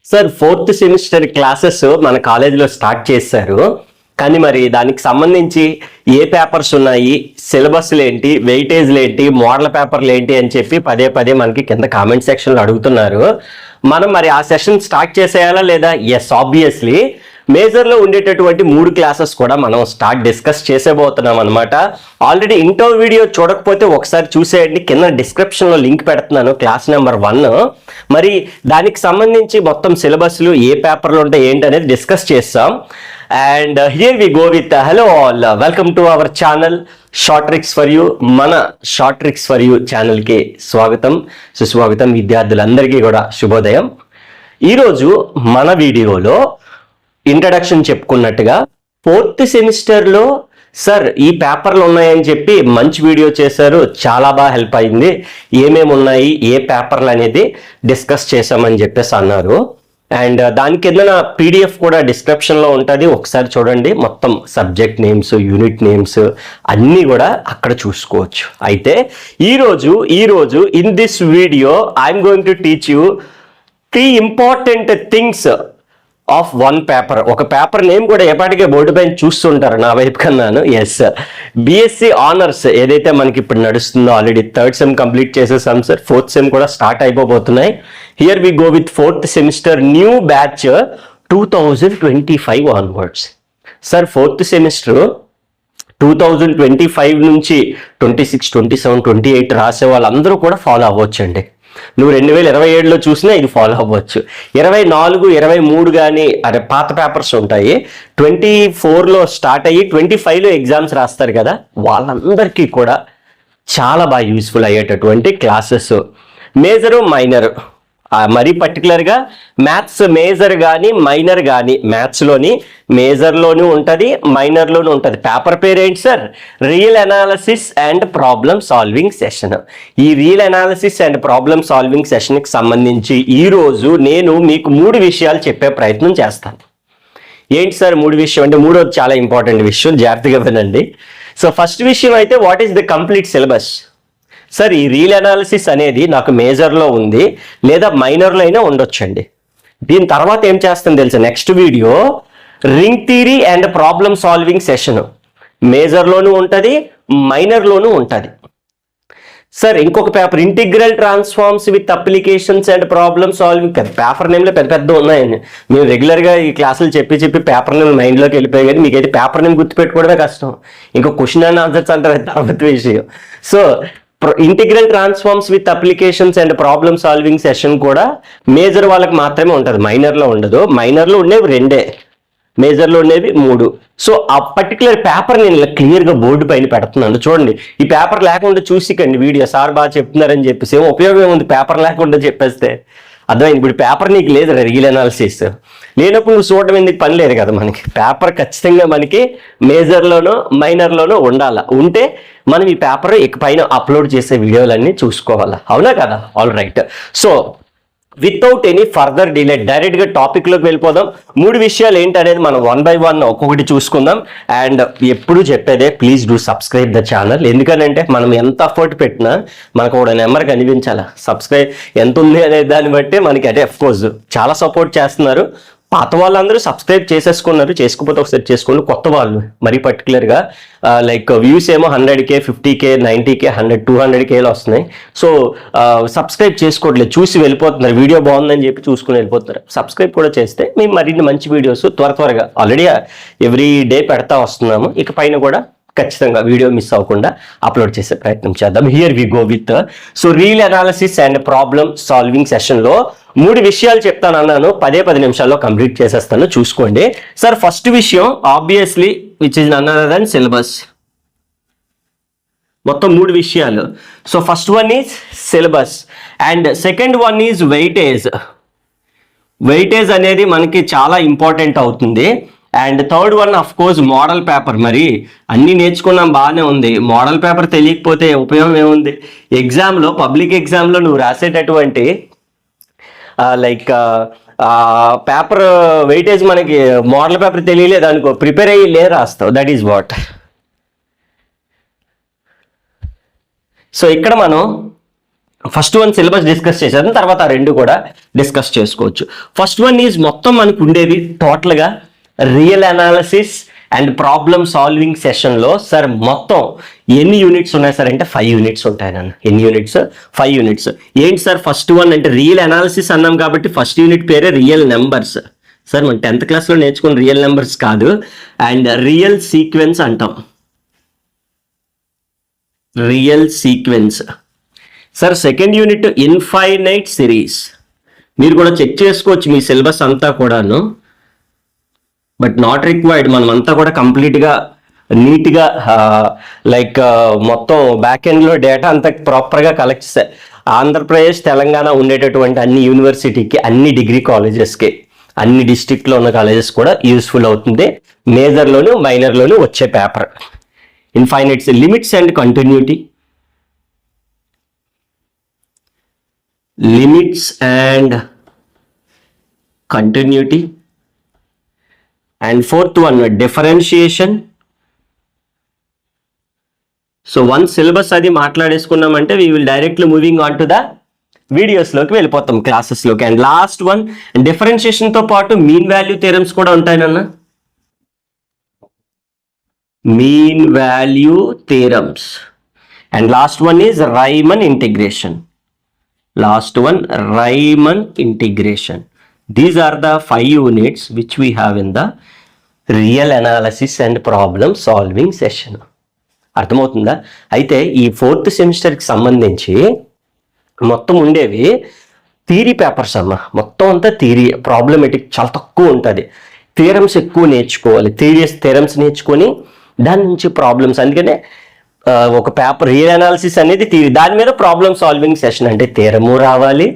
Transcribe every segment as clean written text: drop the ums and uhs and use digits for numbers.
Sir 4th semester classes మన కాలేజీలో start చేశారు. కానీ మరి దానికి సంబంధించి ఏ పేపర్స్ ఉన్నాయి, సిలబస్లు ఏంటి, వెయిటేజ్లు ఏంటి, మోడల్ పేపర్లు ఏంటి అని చెప్పి పదే పదే మనకి కింద కామెంట్ సెక్షన్లో అడుగుతున్నారు. మనం మరి ఆ సెషన్ స్టార్ట్ చేసేయాలా లేదా? Yes, obviously. మేజర్లో ఉండేటటువంటి 3 క్లాసెస్ కూడా మనం డిస్కస్ చేసేబోతున్నాం అనమాట. ఆల్రెడీ ఇంటో వీడియో చూడకపోతే ఒకసారి చూసేయండి, కింద డిస్క్రిప్షన్లో లింక్ పెడుతున్నాను, క్లాస్ నెంబర్ 1. మరి దానికి సంబంధించి మొత్తం సిలబస్లు ఏ పేపర్లు ఉంటాయి ఏంటి అనేది డిస్కస్ చేస్తాం. And here we go with hello all, welcome to our channel short tricks for you. మన షార్ట్ ట్రిక్స్ ఫర్ యూ ఛానల్కి స్వాగతం, సుస్వాగతం. విద్యార్థులందరికీ కూడా శుభోదయం. ఈరోజు మన వీడియోలో ఇంట్రడక్షన్ చెప్పుకున్నట్టుగా 4th సెమిస్టర్లో సార్ ఈ పేపర్లు ఉన్నాయని చెప్పి మంచి వీడియో చేశారు, చాలా బాగా హెల్ప్ అయింది. ఏమేమి ఉన్నాయి, ఏ పేపర్లు అనేది డిస్కస్ చేశామని చెప్పేసి అన్నారు. అండ్ దానికి ఏదైనా పీడిఎఫ్ కూడా డిస్క్రిప్షన్లో ఉంటుంది, ఒకసారి చూడండి. మొత్తం సబ్జెక్ట్ నేమ్స్, యూనిట్ నేమ్స్ అన్నీ కూడా అక్కడ చూసుకోవచ్చు. అయితే ఈరోజు in this video I'm going to teach you 3 important things of 1 paper. ఒక పేపర్ నేమ్ కూడా ఎప్పటికే బోర్డు పైన చూస్తుంటారు, నా వైపు కన్నాను. ఎస్, బిఎస్సి ఆనర్స్ ఏదైతే మనకి ఇప్పుడు నడుస్తుందో, ఆల్రెడీ 3rd సెమ్ కంప్లీట్ చేసేసాం సార్. 4th సెమ్ కూడా స్టార్ట్ అయిపోతున్నాయి. Here we go with 4th semester new batch 2025 onwards. Sir 4th semester 2025 నుంచి 26, 27, 28 రాసే వాళ్ళందరూ కూడా ఫాలో అవ్వచ్చండి. నువ్వు 2027లో చూసినా ఇది ఫాలో అవ్వచ్చు. 24, 23 కానీ పాత పేపర్స్ ఉంటాయి. 24లో స్టార్ట్ అయ్యి 25లో ఎగ్జామ్స్ రాస్తారు కదా, వాళ్ళందరికీ కూడా చాలా బాగా యూస్ఫుల్ అయ్యేటటువంటి క్లాసెస్. మేజరు, మైనర్, మరీ పర్టికులర్గా మ్యాథ్స్ మేజర్ కానీ మైనర్ కానీ, మ్యాథ్స్లోని మేజర్లోనూ ఉంటుంది, మైనర్లోనూ ఉంటుంది. పేపర్ పేరు ఏంటి sir? Real analysis and problem solving session. ఈ real analysis and problem solving సెషన్కి సంబంధించి ఈరోజు నేను మీకు 3 విషయాలు చెప్పే ప్రయత్నం చేస్తాను. ఏంటి సార్ 3 విషయం అంటే? 3వది చాలా ఇంపార్టెంట్ విషయం, జాగ్రత్తగా వినండి. సో ఫస్ట్ విషయం అయితే, what is the complete syllabus? Sir ఈ రియల్ అనాలిసిస్ అనేది నాకు మేజర్లో ఉంది, లేదా మైనర్లో అయినా ఉండొచ్చండి. దీని తర్వాత ఏం చేస్తాను తెలుసా? Next video ring theory and problem solving session మేజర్లోనూ ఉంటుంది, మైనర్లోనూ ఉంటుంది. సార్ ఇంకొక paper integral transforms with applications and problem solving. Paper నేమ్లో పెద్ద ఉన్నాయండి. మేము రెగ్యులర్గా ఈ క్లాసులు చెప్పి పేపర్ నేమ్ మైండ్లోకి వెళ్ళిపోయి, కానీ మీకైతే పేపర్ నేమ్ గుర్తుపెట్టుకోవడమే కష్టం. ఇంకా క్వశ్చన్ అండ్ ఆన్సర్స్ అంటారు, తర్వాత విషయం. So integral transforms with applications and problem solving session కూడా మేజర్ వాళ్ళకి మాత్రమే ఉంటుంది, మైనర్లో ఉండదు. మైనర్లో ఉండేవి 2, మేజర్లో ఉండేవి 3. సో ఆ పర్టికులర్ పేపర్ నేను ఇలా క్లియర్గా బోర్డు పైన పెడుతున్నాను, చూడండి. ఈ పేపర్ లేకుండా చూసికండి వీడియో, సార్ బాగా చెప్తున్నారని చెప్పేసి ఏం ఉపయోగం ఏముంది పేపర్ లేకుండా చెప్పేస్తే? అర్థమైంది. ఇప్పుడు పేపర్ నీకు లేదు, రియల్ అనాలిసిస్ లేనప్పుడు నువ్వు చూడడం ఎందుకు పని లేదు కదా. మనకి పేపర్ ఖచ్చితంగా మనకి మేజర్లోనో మైనర్లోనో ఉంటే మనం ఈ పేపర్ పైన అప్లోడ్ చేసే వీడియోలన్నీ చూసుకోవాలా, అవునా కదా? All right. So without any further delay డైరెక్ట్గా టాపిక్లోకి వెళ్ళిపోదాం. 3 విషయాలు ఏంటనేది మనం 1 by 1 ఒక్కొక్కటి చూసుకుందాం. అండ్ ఎప్పుడు చెప్పేదే, please do subscribe the channel. ఎందుకంటే మనం ఎంత ఎఫర్ట్ పెట్టినా మనకు ఒక నెంబర్ కనిపించాలా. సబ్స్క్రైబ్ ఎంత ఉంది అనే దాన్ని బట్టి మనకి అంటే అఫ్కోర్స్ చాలా సపోర్ట్ చేస్తున్నారు. పాత వాళ్ళందరూ సబ్స్క్రైబ్ చేసేసుకున్నారు, చేసుకోకపోతే ఒకసారి చేసుకోండి. కొత్త వాళ్ళు మరీ పర్టికులర్గా లైక్ వ్యూస్ ఏమో 100K, 50K, 90K, 100, 200Kలో వస్తున్నాయి. సో సబ్స్క్రైబ్ చేసుకోవట్లేదు, చూసి వెళ్ళిపోతున్నారు. వీడియో బాగుందని చెప్పి చూసుకుని వెళ్ళిపోతున్నారు. సబ్స్క్రైబ్ కూడా చేస్తే మేము మరిన్ని మంచి వీడియోస్ త్వరగా ఆల్రెడీ ఎవ్రీ డే పెడతా వస్తున్నాము. ఇక పైన కూడా ఖచ్చితంగా వీడియో మిస్ అవ్వకుండా అప్లోడ్ చేసే ప్రయత్నం చేద్దాం. Here we go with so real analysis and problem solving సెషన్లో 3 విషయాలు చెప్తాను అన్నాను, 10 నిమిషాల్లో కంప్లీట్ చేసేస్తాను, చూసుకోండి. సార్ ఫస్ట్ విషయం obviously which is none other than syllabus. మొత్తం 3 విషయాలు. So first one is syllabus and second one is weightage. Weightage అనేది మనకి చాలా ఇంపార్టెంట్ అవుతుంది. And third one of course model paper. మరి అన్నీ నేర్చుకున్నాం, బాగానే ఉంది. మోడల్ పేపర్ తెలియకపోతే ఉపయోగం ఏముంది? ఎగ్జామ్లో, పబ్లిక్ ఎగ్జామ్లో నువ్వు రాసేటటువంటి లైక్ పేపర్ వెయిటేజ్ మనకి మోడల్ పేపర్ తెలియలేదు అనుకో, ప్రిపేర్ అయ్యి రాస్తావు. That is what. సో ఇక్కడ మనం ఫస్ట్ వన్ సిలబస్ డిస్కస్ చేసేది, తర్వాత ఆ రెండు కూడా డిస్కస్ చేసుకోవచ్చు. ఫస్ట్ వన్ ఈజ్ మొత్తం మనకు ఉండేవి టోటల్గా real analysis and problem solving సెషన్లో సార్ మొత్తం ఎన్ని యూనిట్స్ ఉన్నాయి సార్ అంటే 5 యూనిట్స్ ఉంటాయి నన్ను. ఎన్ని యూనిట్స్? 5 యూనిట్స్. ఏంటి సార్ ఫస్ట్ వన్ అంటే రియల్ అనాలిసిస్ అన్నాం కాబట్టి ఫస్ట్ యూనిట్ పేరే రియల్ నెంబర్స్. సార్ మనం 10th క్లాస్లో నేర్చుకున్న రియల్ నెంబర్స్ కాదు, అండ్ రియల్ సీక్వెన్స్ అంటాం. Real sequence. Sir second unit infinite series. మీరు కూడా చెక్ చేసుకోవచ్చు మీ సిలబస్ అంతా కూడాను, బట్ నాట్ రిక్వైర్డ్. మనం అంతా కూడా కంప్లీట్గా నీట్గా లైక్ మొత్తం బ్యాక్ ఎండ్లో డేటా అంతా ప్రాపర్గా కలెక్ట్ చేస్తారు. ఆంధ్రప్రదేశ్ తెలంగాణ ఉండేటటువంటి అన్ని యూనివర్సిటీకి, అన్ని డిగ్రీ కాలేజెస్కి, అన్ని డిస్ట్రిక్ట్లో ఉన్న కాలేజెస్ కూడా యూస్ఫుల్ అవుతుంది. మేజర్లోను మైనర్లోను వచ్చే paper infinites. Limits and continuity. Limits and continuity. And fourth one differentiation. So one syllabus అది మాట్లాడేసుకున్నామంటే we will directly moving on to the వీడియోస్లోకి వెళ్ళిపోతాం, క్లాసెస్లోకి. అండ్ లాస్ట్ వన్ డిఫరెన్షియేషన్తో పాటు మీన్ వాల్యూ థియరమ్స్ కూడా ఉంటాయనన్నా. Mean value theorems. And last one is Riemann integration. Last one, Riemann integration. These are the 5 units which we have in the real analysis and problem solving session. అర్థమవుతుందా? అయితే ఈ 4th సెమిస్టర్కి సంబంధించి మొత్తం ఉండేవి theory papers అమ్మా. మొత్తం అంతా theory, problematic చాలా తక్కువ ఉంటుంది. థియరమ్స్ ఎక్కువ నేర్చుకోవాలి. థియరమ్స్ నేర్చుకొని దాని నుంచి ప్రాబ్లమ్స్. అందుకనే ఒక పేపర్ రియల్ అనాలిసిస్ అనేది దాని మీద ప్రాబ్లమ్ సాల్వింగ్ సెషన్. అంటే థియరము రావాలి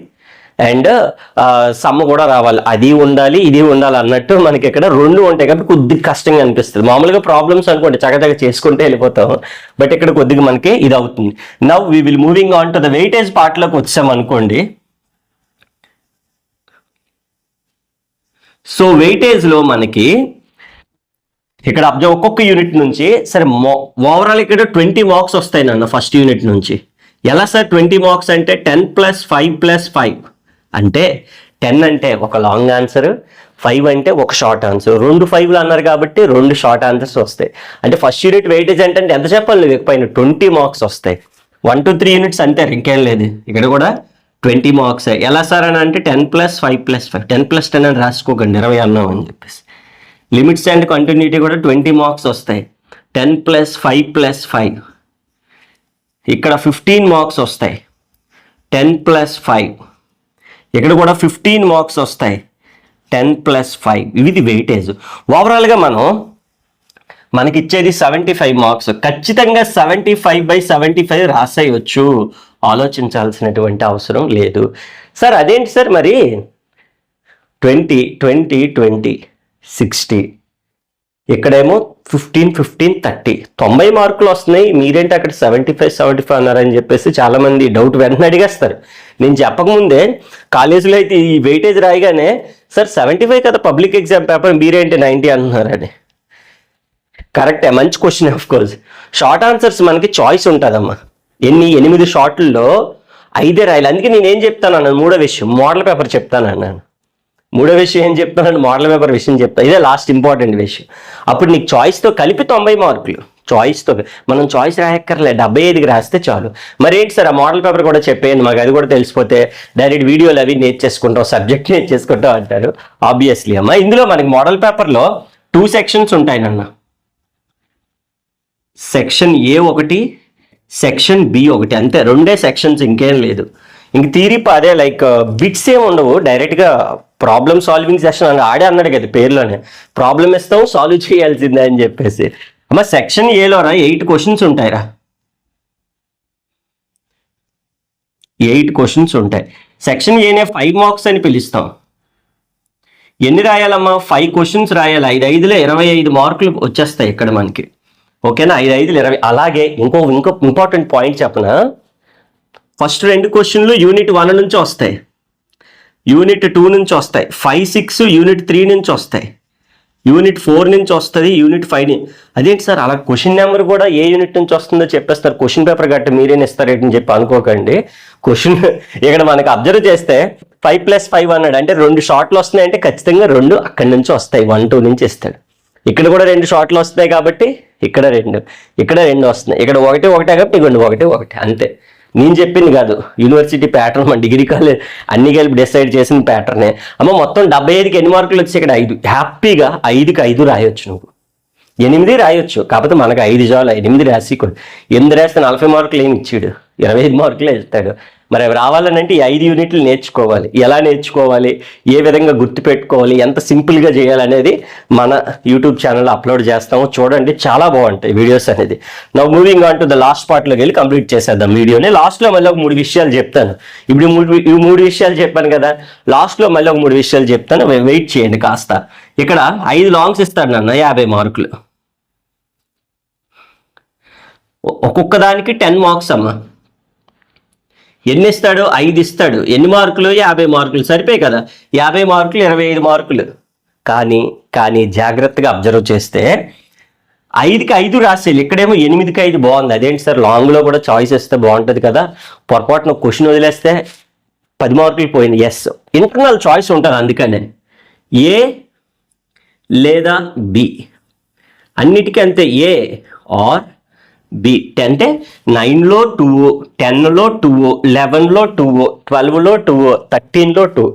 అండ్ సమ్ కూడా రావాలి. అది ఉండాలి ఇది ఉండాలి అన్నట్టు మనకి ఇక్కడ రెండు ఉంటాయి కాబట్టి కొద్దిగా కష్టంగా అనిపిస్తుంది. మామూలుగా ప్రాబ్లమ్స్ అనుకోండి చక్కగా చేసుకుంటే వెళ్ళిపోతాం, బట్ ఇక్కడ కొద్దిగా మనకి ఇది అవుతుంది. Now we will moving on to the weightage పార్ట్లోకి వచ్చాం అనుకోండి. సో వెయిటేజ్లో మనకి ఇక్కడ అబ్జర్వ్ ఒక్కొక్క యూనిట్ నుంచి సరే ఓవరాల్ ఇక్కడ 20 మార్క్స్ వస్తాయి నన్ను ఫస్ట్ యూనిట్ నుంచి. ఎలా సార్ 20 మార్క్స్ అంటే 10 + 5 + 5 అంటే 10 అంటే ఒక లాంగ్ ఆన్సర్, 5 అంటే ఒక షార్ట్ ఆన్సర్. 2 5లు అన్నారు కాబట్టి 2 షార్ట్ ఆన్సర్స్ వస్తాయి. అంటే ఫస్ట్ యూనిట్ వెయిటేజ్ అంటే ఎంత చెప్పాలి నువ్వు పైన 20 మార్క్స్ వస్తాయి. 1 to 3 యూనిట్స్ అంతే, ఇంకేం లేదు. ఇక్కడ కూడా 20 మార్క్స్. ఎలా సార్ అని అంటే 10 + 5 + 5, 10 + 10 అని రాసుకోకండి 20 అన్నాం అని చెప్పేసి. లిమిట్స్ అండ్ కంటిన్యూటీ కూడా 20 మార్క్స్ వస్తాయి. 10 + 5 + 5 ఇక్కడ 15 మార్క్స్ వస్తాయి. 10 + 5 ఇక్కడ కూడా 15 మార్క్స్ వస్తాయి. 10 + 5 ఇది వెయిటేజ్. ఓవరాల్గా మనకి ఇచ్చేది 75 మార్క్స్. ఖచ్చితంగా 75/75 రాసేయచ్చు, ఆలోచించాల్సినటువంటి అవసరం లేదు. సార్ అదేంటి సార్ మరి 20 20 20 60 ఇక్కడేమో 15 15 30 90 మార్కులు వస్తున్నాయి. మీరేంటి అక్కడ 75 75 అన్నారని చెప్పేసి చాలా మంది డౌట్ వెంటనే అడిగేస్తారు. నేను చెప్పకముందే కాలేజీలో అయితే ఈ వెయిటేజ్ రాయగానే సార్ 75 కదా పబ్లిక్ ఎగ్జామ్ పేపర్, మీరేంటి 90 అంటున్నారని. కరెక్టే, మంచి question. Of course short answers మనకి చాయిస్ ఉంటుందమ్మా. 8 షార్ట్లలో 5 రాయాలి. అందుకే నేనేం చెప్తాను అన్నాను, మూడో విషయం మోడల్ పేపర్ చెప్తాను అన్నాను. మూడో విషయం ఏం చెప్తానంటే మోడల్ పేపర్ విషయం చెప్తా. ఇదే లాస్ట్ ఇంపార్టెంట్ విషయం. అప్పుడు నీకు చాయిస్తో కలిపి 90 మార్కులు. చాయిస్తో మనం చాయిస్ రాయక్కర్లే, 75కి రాస్తే చాలు. మరి ఏంటి సార్ ఆ మోడల్ పేపర్ కూడా చెప్పేయండి మాకు, అది కూడా తెలిసిపోతే డైరెక్ట్ వీడియోలు అవి నేర్చేసుకుంటాం, సబ్జెక్ట్ నేర్చేసుకుంటాం అంటారు. ఆబ్వియస్లీ అమ్మా ఇందులో మనకి మోడల్ పేపర్లో 2 సెక్షన్స్ ఉంటాయి నాన్న. సెక్షన్ A1, సెక్షన్ B1, అంతే. 2 సెక్షన్స్, ఇంకేం లేదు. ఇంక థియరీ అదే లైక్ బిట్స్ ఏమి ఉండవు. డైరెక్ట్గా ప్రాబ్లమ్ సాల్వింగ్ సెషన్ అని ఆడే అన్నాడు కదా పేర్లోనే, ప్రాబ్లమ్ ఇస్తాం సాల్వ్ చేయాల్సిందే అని చెప్పేసి. అమ్మ సెక్షన్ Aలోరా 8 క్వశ్చన్స్ ఉంటాయిరా. 8 క్వశ్చన్స్ ఉంటాయి. సెక్షన్ Aనే 5 మార్క్స్ అని పిలుస్తాం. ఎన్ని రాయాలమ్మా? 5 క్వశ్చన్స్ రాయాలి. 5 5లో 25 మార్కులు వచ్చేస్తాయి ఇక్కడ మనకి. ఓకేనా? 5 5లో 20. అలాగే ఇంకో ఇంపార్టెంట్ పాయింట్ చెప్పనా, ఫస్ట్ 2 క్వశ్చన్లు యూనిట్ 1 నుంచి వస్తాయి, యూనిట్ 2 నుంచి వస్తాయి, 5 6 యూనిట్ 3 నుంచి వస్తాయి. యూనిట్ 4 నుంచి వస్తుంది, యూనిట్ 5 అదేంటి సార్ అలా క్వశ్చన్ నెంబర్ కూడా ఏ యూనిట్ నుంచి వస్తుందో చెప్పేస్తారు, క్వశ్చన్ పేపర్ గట్టి మీరేం ఇస్తారేంటని చెప్పి అనుకోకండి. క్వశ్చన్ ఇక్కడ మనకి అబ్జర్వ్ చేస్తే 5+5 అన్నాడు అంటే 2 షార్ట్లు వస్తున్నాయి అంటే ఖచ్చితంగా 2 అక్కడి నుంచి వస్తాయి, 1, 2 నుంచి ఇస్తాడు. ఇక్కడ కూడా 2 షార్ట్లు వస్తాయి కాబట్టి ఇక్కడ 2 వస్తున్నాయి, ఇక్కడ 1 కాబట్టి ఇక్కడ 1 అంతే. నేను చెప్పింది కాదు, యూనివర్సిటీ ప్యాటర్న్ మన డిగ్రీ కాలేజ్ అన్ని కలిపి డిసైడ్ చేసిన ప్యాటర్నే. అమ్మ మొత్తం 75కి ఎన్ని మార్కులు వచ్చి ఇక్కడ 5, హ్యాపీగా 5కి 5 రాయొచ్చు, నువ్వు 8 రాయొచ్చు. కాకపోతే మనకు 5 చాలు, 8 రాసి 8 రాస్తే 40 మార్కులు ఏమి ఇచ్చాడు, 25 మార్కులే ఇస్తాడు. మరి అవి రావాలనంటే ఈ 5 యూనిట్లు నేర్చుకోవాలి. ఎలా నేర్చుకోవాలి, ఏ విధంగా గుర్తుపెట్టుకోవాలి, ఎంత సింపుల్గా చేయాలనేది మన యూట్యూబ్ ఛానల్లో అప్లోడ్ చేస్తాము, చూడండి చాలా బాగుంటాయి వీడియోస్ అనేది. నా moving on to the last పార్ట్లోకి వెళ్ళి కంప్లీట్ చేసేద్దాం వీడియోని. లాస్ట్లో మళ్ళీ ఒక 3 విషయాలు చెప్తాను. ఇప్పుడు ఈ 3 విషయాలు చెప్పాను కదా, లాస్ట్లో మళ్ళీ ఒక 3 విషయాలు చెప్తాను, వెయిట్ చేయండి కాస్త. ఇక్కడ 5 లాంగ్స్ ఇస్తాడు నాన్న, 50 మార్కులు. ఒక్కొక్క దానికి 10 మార్క్స్ అమ్మ. ఎన్ని ఇస్తాడు, 5 ఇస్తాడు. ఎన్ని మార్కులు, 50 మార్కులు. సరిపోయి కదా, 50 మార్కులు 25 మార్కులు. కానీ జాగ్రత్తగా అబ్జర్వ్ చేస్తే 5కి 5 రాసేయాలి, ఇక్కడేమో 8కి 5 బాగుంది. అదేంటి సార్ లాంగ్లో కూడా చాయిస్ ఇస్తే బాగుంటుంది కదా, పొరపాటున క్వశ్చన్ వదిలేస్తే 10 మార్కులు పోయింది. ఎస్, ఇంటర్నల్ చాయిస్ ఉంటుంది, అందుకనే ఏ లేదా బి, అన్నిటికీ అంతే, ఏ ఆర్ బి. అంటే 9లో 2, 10లో 2, 11లో 2, 12లో 2, 13లో 2.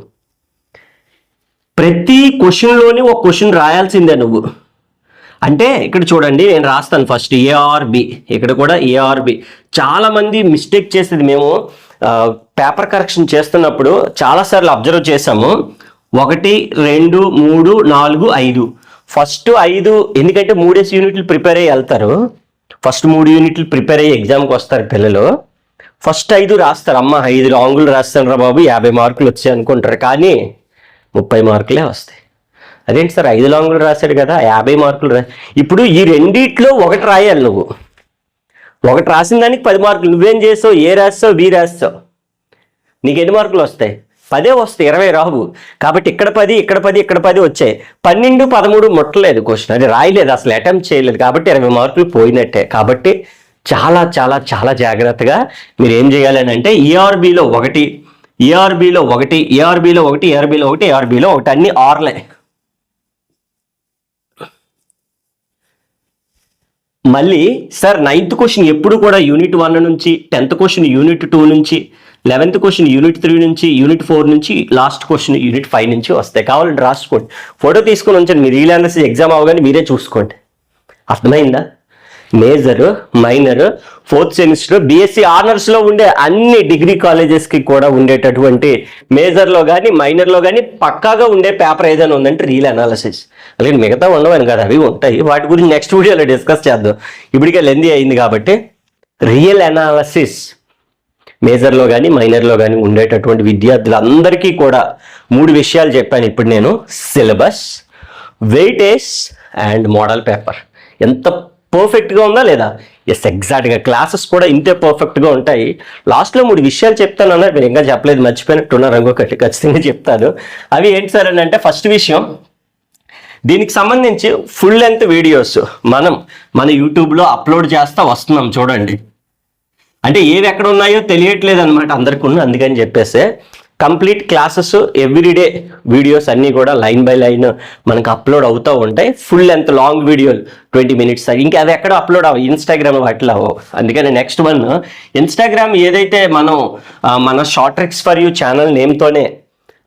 ప్రతి క్వశ్చన్లోని ఒక క్వశ్చన్ రాయాల్సిందే నువ్వు. అంటే ఇక్కడ చూడండి, నేను రాస్తాను ఫస్ట్ ఏఆర్బి, ఇక్కడ కూడా ఏఆర్బి. చాలామంది మిస్టేక్ చేసేది, మేము పేపర్ కరెక్షన్ చేస్తున్నప్పుడు చాలాసార్లు అబ్జర్వ్ చేసాము. 1, 2, 3, 4, 5. ఫస్ట్ 5 ఎందుకంటే 3 యూనిట్లు ప్రిపేర్ అయ్యి వెళ్తారు, ఫస్ట్ 3 యూనిట్లు ప్రిపేర్ అయ్యి ఎగ్జామ్కి వస్తారు పిల్లలు. ఫస్ట్ 5 రాస్తారు, అమ్మ 5 లాంగులు రాస్తాను రా బాబు 50 మార్కులు వచ్చాయి అనుకుంటారు, కానీ 30 మార్కులే వస్తాయి. అదేంటి సార్ 5 లాంగులు రాశాడు కదా 50 మార్కులు ఇప్పుడు ఈ రెండిట్లో 1 రాయాలి నువ్వు. 1 రాసిన దానికి 10 మార్కులు. నువ్వేం చేసావు, ఏ రాస్తావు, బి రాస్తావు, నీకు ఎన్ని మార్కులు వస్తాయి, 10 వస్తాయి, 20 రావు. కాబట్టి ఇక్కడ 10, ఇక్కడ 10, ఇక్కడ 10 వచ్చాయి. 12, 13 ముట్టలేదు క్వశ్చన్, అది రాయలేదు, అసలు అటెంప్ట్ చేయలేదు, కాబట్టి 20 మార్కులు పోయినట్టే. కాబట్టి చాలా చాలా చాలా జాగ్రత్తగా మీరు ఏం చేయాలని అంటే ఈఆర్బిలో 1, ఈఆర్బిలో 1, ఈఆర్బిలో 1, ఈఆర్బిలో 1, ఈఆర్బిలో 1, అన్ని ఆర్లే. మళ్ళీ సార్ 9th క్వశ్చన్ ఎప్పుడు కూడా యూనిట్ 1 నుంచి, 10th క్వశ్చన్ యూనిట్ 2 నుంచి, 11th క్వశ్చన్ యూనిట్ 3 నుంచి, యూనిట్ 4 నుంచి, లాస్ట్ క్వశ్చన్ యూనిట్ 5 నుంచి వస్తాయి. కావాలంటే రాసుకోండి, ఫోటో తీసుకొని ఉంచండి, మీ రీలానర్స్ ఎగ్జామ్ అవగానే మీరే చూసుకోండి. అర్థమైందా? Major, minor, 4th semester, BSc ఆనర్స్లో ఉండే అన్ని డిగ్రీ కాలేజెస్కి కూడా ఉండేటటువంటి మేజర్లో కానీ మైనర్లో కానీ పక్కాగా ఉండే పేపర్ ఏదైనా ఉందంటే రీల్ అనాలిసిస్. అలాగే మిగతా ఉండవని కదా, అవి ఉంటాయి, వాటి గురించి నెక్స్ట్ వీడియోలో డిస్కస్ చేద్దాం, ఇప్పటికే లెందీ అయింది కాబట్టి. రియల్ అనాలిసిస్ మేజర్లో కానీ మైనర్లో కానీ ఉండేటటువంటి విద్యార్థులందరికీ కూడా 3 విషయాలు చెప్పాను ఇప్పుడు నేను. Syllabus, weightage and model paper. ఎంత పర్ఫెక్ట్గా ఉందా లేదా? ఎస్, ఎగ్జాక్ట్గా క్లాసెస్ కూడా ఇంతే పర్ఫెక్ట్గా ఉంటాయి. లాస్ట్లో 3 విషయాలు చెప్తాను అన్నారు, మీరు ఇంకా చెప్పలేదు, మర్చిపోయినట్టున్నారు, ఇంకొకటి ఖచ్చితంగా చెప్తాను. అవి ఏంటి సార్ అని అంటే, ఫస్ట్ విషయం, దీనికి సంబంధించి ఫుల్ లెంత్ వీడియోస్ మన యూట్యూబ్లో అప్లోడ్ చేస్తా వస్తున్నాం చూడండి. అంటే ఏవి ఎక్కడ ఉన్నాయో తెలియట్లేదు అనమాట అందరికీ, అందుకని చెప్పేసి కంప్లీట్ క్లాసెస్ ఎవ్రీడే వీడియోస్ అన్నీ కూడా లైన్ బై లైన్ మనకు అప్లోడ్ అవుతూ ఉంటాయి. ఫుల్ లెంత్ లాంగ్ వీడియోలు 20 మినిట్స్, ఇంకా అవి ఎక్కడ అప్లోడ్ అవ్వవు, ఇన్స్టాగ్రామ్ వాటిలో అవ్వవు. అందుకని నెక్స్ట్ వన్ ఇన్స్టాగ్రామ్ ఏదైతే మన short tricks for you channel నేమ్తోనే,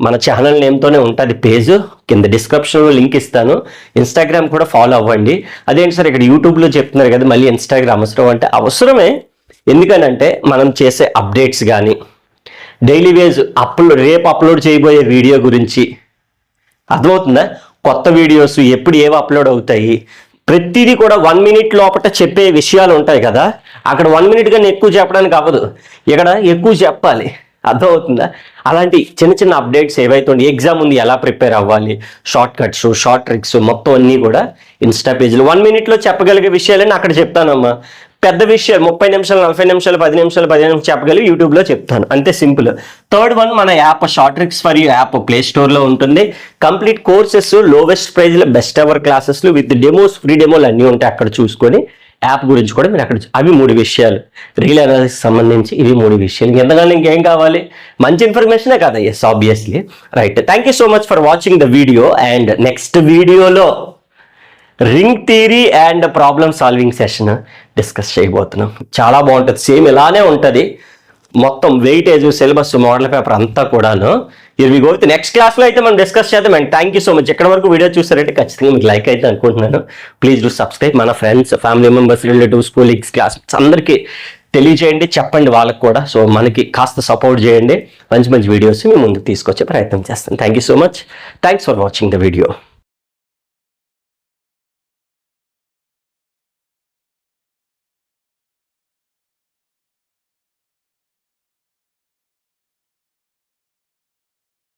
మన ఛానల్ నేమ్తోనే ఉంటుంది పేజ్, కింద డిస్క్రిప్షన్లో లింక్ ఇస్తాను. ఇన్స్టాగ్రామ్ కూడా ఫాలో అవ్వండి. అదేంటి సార్ ఇక్కడ యూట్యూబ్లో చెప్తున్నారు కదా మళ్ళీ ఇన్స్టాగ్రామ్ అవసరం అంటే, అవసరమే. ఎందుకనంటే మనం చేసే అప్డేట్స్ కానీ డైలీ వేజ్ రేపు అప్లోడ్ చేయబోయే వీడియో గురించి అర్థమవుతుందా, కొత్త వీడియోస్ ఎప్పుడు ఏవి అప్లోడ్ అవుతాయి, ప్రతిదీ కూడా 1 మినిట్ లోపల చెప్పే విషయాలు ఉంటాయి కదా, అక్కడ 1 మినిట్ కన్నా ఎక్కువ చెప్పడానికి అవ్వదు, ఇక్కడ ఎక్కువ చెప్పాలి. అర్థమవుతుందా? అలాంటి చిన్న చిన్న అప్డేట్స్ ఏవైతే ఉండి, ఎగ్జామ్ ఉంది ఎలా ప్రిపేర్ అవ్వాలి, షార్ట్ కట్స్, షార్ట్ ట్రిక్స్ మొత్తం అన్నీ కూడా ఇన్స్టా పేజ్లో 1 మినిట్లో చెప్పగలిగే విషయాలని అక్కడ చెప్తానమ్మా. పెద్ద విషయాలు 30 నిమిషాలు 40 నిమిషాలు 10 నిమిషాలు 15 నిమిషాలు చెప్పగలిగి యూట్యూబ్లో చెప్తాను, అంతే సింపుల్. థర్డ్ వన్ మన app short tricks for you app play స్టోర్లో ఉంటుంది. కంప్లీట్ కోర్సెస్ లోవెస్ట్ ప్రైజ్లో బెస్ట్ ఎవర్ క్లాసెస్లు విత్ డెమోస్, ఫ్రీ డెమోలు అన్నీ ఉంటాయి అక్కడ చూసుకొని. యాప్ గురించి కూడా మీరు అక్కడ అవి 3 విషయాలు, రీల్ అనాలిసిస్ సంబంధించి ఇవి 3 విషయాలు. ఎంతగానో ఇంకేం కావాలి, మంచి ఇన్ఫర్మేషనే కదా. Yes obviously right. Thank you so much for watching the video. And next వీడియోలో ring theory and problem solving session discuss చేయబోతున్నాం. చాలా బాగుంటుంది, సేమ్ ఇలానే ఉంటుంది మొత్తం వెయిటేజ్, సిలబస్, మోడల్ పేపర్ అంతా కూడాను. ఇవి గో విత్ నెక్స్ట్ క్లాస్లో అయితే మనం డిస్కస్ చేద్దాం. And thank you so much. ఎక్కడ వరకు వీడియో చూసారంటే ఖచ్చితంగా మీకు లైక్ అయితే అనుకుంటున్నాను. Please do subscribe. మన friends, family members, relatives, colleagues, classmates అందరికీ తెలియజేయండి, చెప్పండి వాళ్ళకు కూడా. సో మనకి కాస్త సపోర్ట్ చేయండి. మంచి మంచి వీడియోస్ మీ ముందుకు తీసుకొచ్చే ప్రయత్నం చేస్తాను. Thank you so much. Thanks for watching the video.